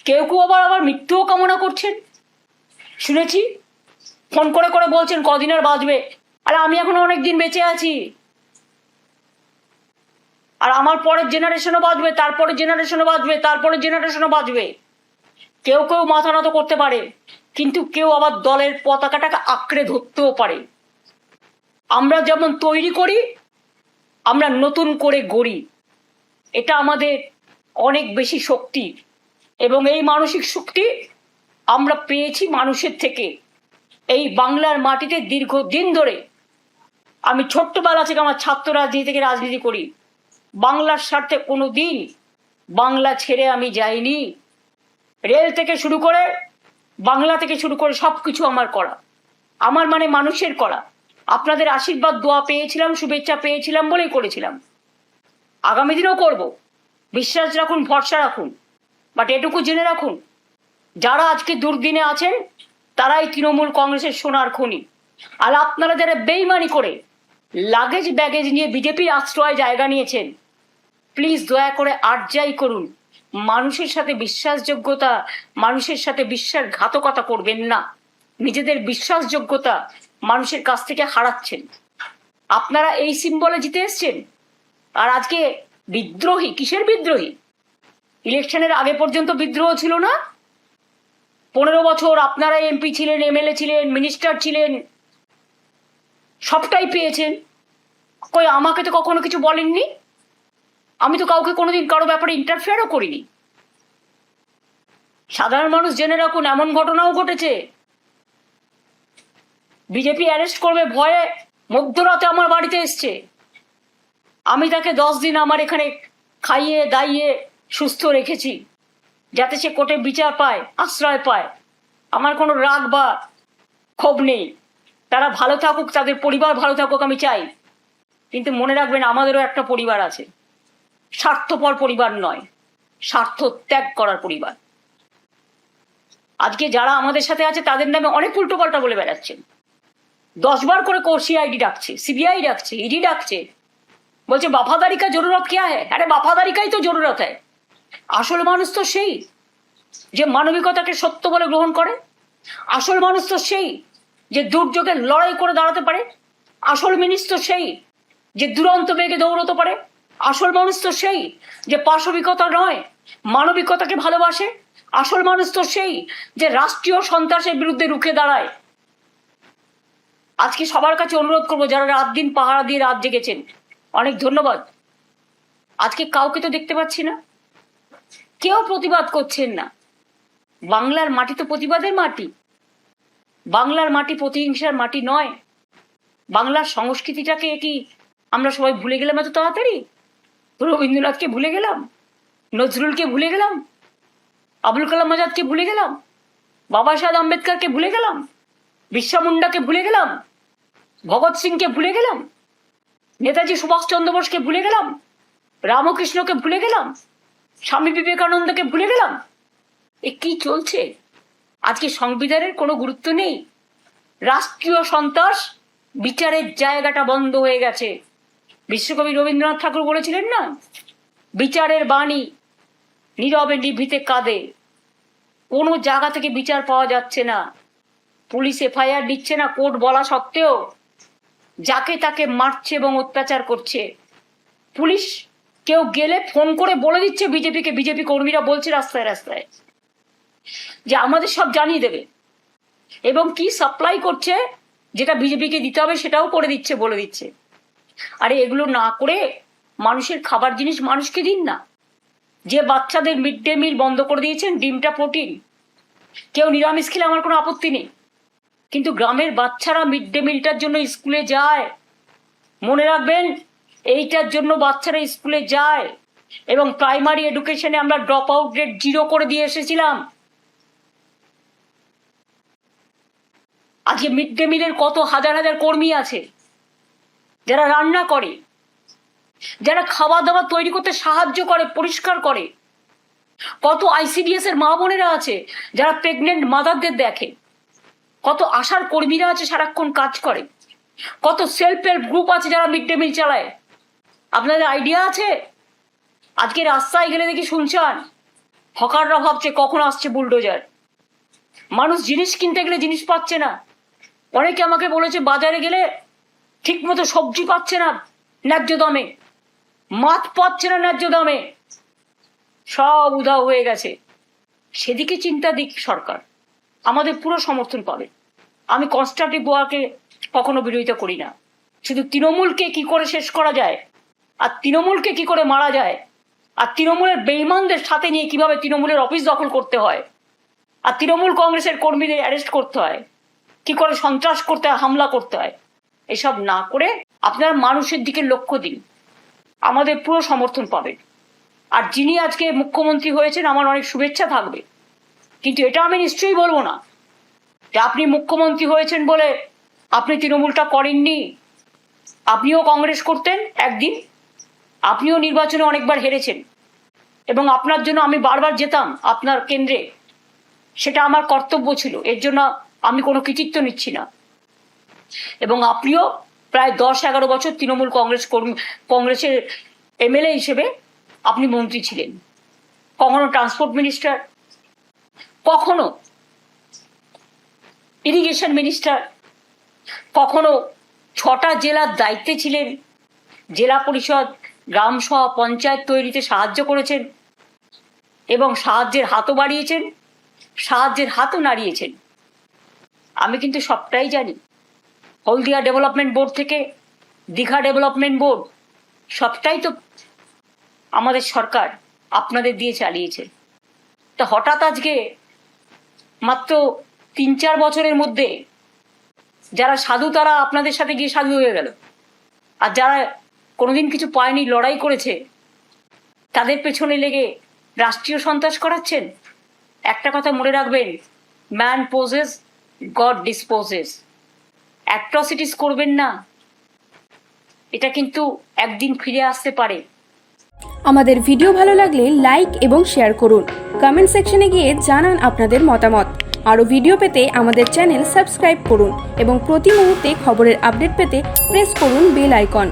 কেউ কেউ আবার আবার মৃত্যুও কামনা করছেন, শুনেছি। ফোন করে করে বলছেন কদিন আর বাঁচবে। আর আমি এখনো অনেক দিন বেঁচে আছি, আর আমার পরের জেনারেশনও বাঁচবে, তারপরের জেনারেশনও বাঁচবে, তারপরের জেনারেশনও বাঁচবে। কেউ কেউ মাথা নত করতে পারে, কিন্তু কেউ আবার দলের পতাকাটাকে আঁকড়ে ধরতেও পারে। আমরা যেমন তৈরি করি, আমরা নতুন করে গড়ি, এটা আমাদের অনেক বেশি শক্তি। এবং এই মানসিক শক্তি আমরা পেয়েছি মানুষের থেকে। এই বাংলার মাটিতে দীর্ঘদিন ধরে, আমি ছোট্টবেলা থেকে আমার ছাত্র রাজনীতি থেকে রাজনীতি করি, বাংলার স্বার্থে কোনো দিন বাংলা ছেড়ে আমি যাইনি। রেল থেকে শুরু করে, বাংলা থেকে শুরু করে সব কিছু আমার করা, আমার মানে মানুষের করা। আপনাদের আশীর্বাদ দোয়া পেয়েছিলাম, শুভেচ্ছা পেয়েছিলাম বলেই করেছিলাম। আগামী দিনেও করব, বিশ্বাস রাখুন, ভরসা রাখুন। বাট এটুকু জেনে রাখুন, যারা আজকে দুর্দিনে আছেন তারাই তৃণমূল কংগ্রেসের সোনার খনি। আর আপনারা যারা বেইমানি করে লাগেজ ব্যাগেজ নিয়ে বিজেপির আশ্রয় জায়গা নিয়েছেন, প্লিজ দয়া করে আর যাই করুন, মানুষের সাথে বিশ্বাসযোগ্যতা, মানুষের সাথে বিশ্বাসঘাতকতা করবেন না। নিজেদের বিশ্বাসযোগ্যতা মানুষের কাছ থেকে হারাচ্ছেন। আপনারা এই সিম্বলে জিতে এসছেন, আর আজকে বিদ্রোহী। কিসের বিদ্রোহী? ইলেকশনের আগে পর্যন্ত বিদ্রোহ ছিল না? 15 বছর আপনারা এমপি ছিলেন, এমএলএ ছিলেন, মিনিস্টার ছিলেন, সবটাই পেয়েছেন। কই আমাকে তো কখনো কিছু বলেননি। আমি তো কাউকে কোনোদিন কারো ব্যাপারে ইন্টারফেয়ারও করিনি। সাধারণ মানুষ জেনে রাখুন, এমন ঘটনাও ঘটেছে, বিজেপি অ্যারেস্ট করবে ভয়ে মধ্যরাতে আমার বাড়িতে এসছে। আমি তাকে 10 দিন আমার এখানে খাইয়ে দাইয়ে সুস্থ রেখেছি, যাতে সে কোর্টে বিচার পায়, আশ্রয় পায়। আমার কোনো রাগ বা ক্ষোভ নেই, তারা ভালো থাকুক, তাদের পরিবার ভালো থাকুক, আমি চাই। কিন্তু মনে রাখবেন, আমাদেরও একটা পরিবার আছে, স্বার্থপর পরিবার নয়, স্বার্থ ত্যাগ করার পরিবার। আজকে যারা আমাদের সাথে আছে তাদের নামে অনেক উল্টোপাল্টা বলে বেড়াচ্ছেন। 10 বার করে সিআইডি ডাকছে, সিবিআই ডাকছে, ইডি ডাকছে, বলছে वफादारी का जरूरत क्या है। আরে वफादारी का ही तो जरूरत है। আসল মানুষ তো সেই যে মানবিকতাকে সত্য বলে গ্রহণ করে। আসল মানুষ তো সেই যে দুর্যোগে লড়াই করে দাঁড়াতে পারে। আসল মানুষ তো সেই যে দুরন্ত বেগে দৌড়তে পারে। আসল মানুষ তো সেই যে পাশবিকতা নয়, মানবিকতাকে ভালোবাসে। আসল মানুষ তো সেই যে রাষ্ট্রীয় সন্ত্রাসের বিরুদ্ধে রুখে দাঁড়ায়। আজকে সবার কাছে অনুরোধ করবো, যারা রাত দিন পাহারা দিয়ে রাত জেগেছেন, অনেক ধন্যবাদ। আজকে কাউকে তো দেখতে পাচ্ছি না, কেউ প্রতিবাদ করছেন না। বাংলার মাটি তো প্রতিবাদের মাটি। বাংলার মাটি প্রতিহিংসার মাটি নয়। বাংলার সংস্কৃতিটাকে কি আমরা সবাই ভুলে গেলাম এত তাড়াতাড়ি? রবীন্দ্রনাথকে ভুলে গেলাম, নজরুলকে ভুলে গেলাম, আবুল কালাম আজাদকে ভুলে গেলাম, বাবা সাহেব আম্বেদকরকে ভুলে গেলাম, বিরসা মুন্ডাকে ভুলে গেলাম, ভগৎ সিংকে ভুলে গেলাম, নেতাজি সুভাষচন্দ্র বোসকে ভুলে গেলাম, রামকৃষ্ণকে ভুলে গেলাম, স্বামী বিবেকানন্দকে ভুলে গেলাম। এ কি চলছে? আজকে সংবিধানের কোনো গুরুত্ব নেই। রাষ্ট্রীয় সন্ত্রাস, বিচারের জায়গাটা বন্ধ হয়ে গেছে। বিশ্বকবি রবীন্দ্রনাথ ঠাকুর বলেছিলেন না, বিচারের বাণী নীরবে নিভৃতে কাঁদে। কোনো জায়গা থেকে বিচার পাওয়া যাচ্ছে না। পুলিশ এফআইআর দিচ্ছে না কোর্ট বলা সত্ত্বেও, যাকে তাকে মারছে এবং অত্যাচার করছে। পুলিশ কেউ গেলে ফোন করে বলে দিচ্ছে বিজেপিকে, বিজেপি কর্মীরা বলছে রাস্তায় রাস্তায় যে আমাদের সব জানিয়ে দেবে, এবং কি সাপ্লাই করছে যেটা বিজেপিকে দিতে হবে সেটাও করে দিচ্ছে, বলে দিচ্ছে। আরে এগুলো না করে মানুষের খাবার জিনিস মানুষকে দিন না। যে বাচ্চাদের মিড ডে মিল বন্ধ করে দিয়েছেন, ডিমটা প্রোটিন, কেউ নিরামিষ খেলে আমার কোনো আপত্তি নেই, কিন্তু গ্রামের বাচ্চারা মিড ডে মিলটার জন্য স্কুলে যায়। মনে রাখবেন, এইটার জন্য বাচ্চারা স্কুলে যায়। এবং প্রাইমারি এডুকেশনে আমরা ড্রপ আউট রেট 0 করে দিয়ে এসেছিলাম। আজকে মিড ডে মিলের কত হাজার হাজার কর্মী আছে যারা রান্না করে, যারা খাওয়া দাওয়া তৈরি করতে সাহায্য করে, পরিষ্কার করে। কত আইসিডিএস এর মা বোনেরা আছে যারা প্রেগনেন্ট মাদারদের দেখে। কত আশার কর্মীরা আছে সারাক্ষণ কাজ করে। কত সেলফ হেল্প গ্রুপ আছে যারা মিড ডে মিল চালায়। আপনাদের আইডিয়া আছে? আজকে রাস্তায় গেলে দেখি শুনছেন হকাররা ভাবছে কখন আসছে বুলডোজার। মানুষ জিনিস কিনতে গেলে জিনিস পাচ্ছে না। অনেকে আমাকে বলেছে বাজারে গেলে ঠিক মতো সবজি পাচ্ছে না ন্যায্য দামে, মাছ পাচ্ছে না ন্যায্য দামে, সব উধাও হয়ে গেছে। সেদিকে চিন্তা দিক সরকার, আমাদের পুরো সমর্থন পাবে। আমি কনস্ট্রাকটিভ ওয়ার্কে কখনো বিরোধিতা করি না। শুধু তৃণমূলকে কি করে শেষ করা যায়, আর তৃণমূলকে কি করে মারা যায়, আর তৃণমূলের বেঈমানদের সাথে নিয়ে কিভাবে তৃণমূলের অফিস দখল করতে হয়, আর তৃণমূল কংগ্রেসের কর্মীদের অ্যারেস্ট করতে হয়, কি করে সন্ত্রাস করতে হয়, হামলা করতে হয়, এসব না করে আপনারা মানুষের দিকে লক্ষ্য দিন, আমাদের পুরো সমর্থন পাবেন। আর যিনি আজকে মুখ্যমন্ত্রী হয়েছেন আমার অনেক শুভেচ্ছা থাকবে, কিন্তু এটা আমি নিশ্চয়ই বলবো না যে আপনি মুখ্যমন্ত্রী হয়েছেন বলে আপনি তৃণমূলটা করেননি। আপনিও কংগ্রেস করতেন একদিন, আপনিও নির্বাচনে অনেকবার হেরেছেন, এবং আপনার জন্য আমি বারবার যেতাম আপনার কেন্দ্রে, সেটা আমার কর্তব্য ছিল, এর জন্য আমি কোনো কৃতিত্ব নিচ্ছি না। এবং আপনিও প্রায় 10-11 বছর তৃণমূল কংগ্রেসের এমএলএ হিসেবে আপনি মন্ত্রী ছিলেন, কখনো ট্রান্সপোর্ট মিনিস্টার, কখনো ইরিগেশন মিনিস্টার, কখনো 6টা জেলার দায়িত্বে ছিলেন, জেলা পরিষদ, গ্রাম সভা, পঞ্চায়েত তৈরিতে সাহায্য করেছেন, এবং সাহায্যের হাতও বাড়িয়েছেন, সাহায্যের হাতও নাড়িয়েছেন। আমি কিন্তু সবটাই জানি। হলদিয়া ডেভেলপমেন্ট বোর্ড থেকে দীঘা ডেভেলপমেন্ট বোর্ড, সবটাই তো আমাদের সরকার আপনাদের দিয়ে চালিয়েছে। তা হঠাৎ আজকে মাত্র 3-4 বছরের মধ্যে যারা সাধু তারা আপনাদের সাথে গিয়ে সাধু হয়ে গেল, আর যারা কোনোদিন কিছু পায়নি, লড়াই করেছে, তাদের পেছনে লেগে রাষ্ট্রীয় সন্ত্রাস করাচ্ছেন। একটা কথা মনে রাখবেন, man poses, god disposes. Atrocities করবেন না, এটা কিন্তু একদিন ফিরে আসতে পারে। আমাদের ভিডিও ভালো লাগলে লাইক এবং শেয়ার করুন। কমেন্ট সেকশনে গিয়ে জানান আপনাদের মতামত। আরও ভিডিও পেতে আমাদের চ্যানেল সাবস্ক্রাইব করুন এবং প্রতি মুহূর্তে খবরের আপডেট পেতে প্রেস করুন বেল আইকন।